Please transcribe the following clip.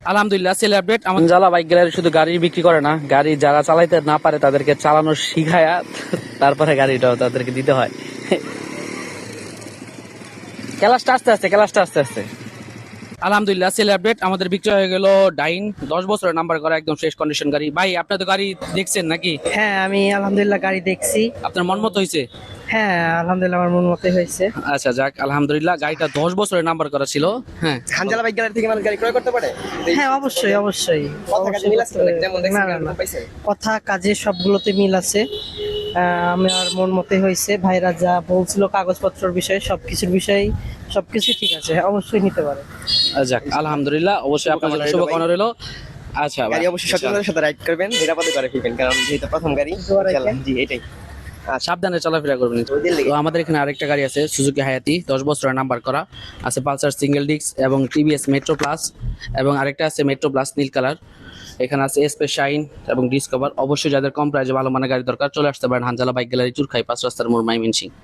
আলহামদুলিল্লাহ sell update. আমার জালা বাইক গ্যালারি শুধু গাড়ি বিক্রি করে না, গাড়ি যারা চালাইতে না পারে তাদেরকে চালানো শিখায়া তারপরে গাড়িটাও তাদেরকে দিতে হয়। ক্লাসটা আস্তে আস্তে। আলহামদুলিল্লাহ সেল আপডেট। আমাদের বিক্রি হয়ে গেল ডাইন 10 বছরের নাম্বার করা একদম ফ্রেশ কন্ডিশন গাড়ি। ভাই আপনি তো গাড়ি দেখছেন নাকি? হ্যাঁ, আমি আলহামদুলিল্লাহ গাড়ি দেখছি। আপনার মন মতো হয়েছে? হ্যাঁ, আলহামদুলিল্লাহ আমার মন মতোই হয়েছে। আচ্ছা যাক আলহামদুলিল্লাহ। গাড়িটা 10 বছরের নাম্বার করা ছিল। হ্যাঁ হানজালা বাইক গ্যালারি থেকে মানুষ গাড়ি ক্রয় করতে পারে? হ্যাঁ, অবশ্যই অবশ্যই। কথা কাজে মিল আছে তো নাকি? যেমন দেখছেন না, না, এরকম না। পাইছে? কথা কাজে সবগুলোতে মিল আছে। আমার মন মতোই হয়েছে। ভাইরা যা বলছিল কাগজপত্রের বিষয়ে সবকিছুর বিষয়ে সবকিছু ঠিক আছে, অবশ্যই নিতে পারে। যাক আলহামদুলিল্লাহ। অবশ্যই আপনার জন্য শুভকামনা রইল। আচ্ছা ভাই, গাড়ি অবশ্যই সচেতনতার সাথে রাইড করবেন, নিরাপদে করে ফিরবেন, কারণ যেহেতু প্রথম গাড়ি। দোয়া রাখেন। ইনশাআল্লাহ, জি এটাই। সাবধানে চলাফেরা করবেন। ওইদিন লেগে। তো আমাদের এখানে আরেকটা গাড়ি আছে সুজুকি হায়াতি, 10 বছরের নাম্বার করা আছে, পালসার সিঙ্গেল ডিস্ক এবং টিভিএস মেট্রো প্লাস, এবং আরেকটা আছে মেট্রো প্লাস নীল কালার। এখানে আছে স্পেস শাইন এবং ডিসকভার। অবশ্যই যাদের কম প্রাইসে ভালো মানের গাড়ি দরকার চলে আসতে পারেন হানজালা বাইক গ্যালারি, চুরখাই 5 রাস্তার মোড়, ময়মনসিংহ।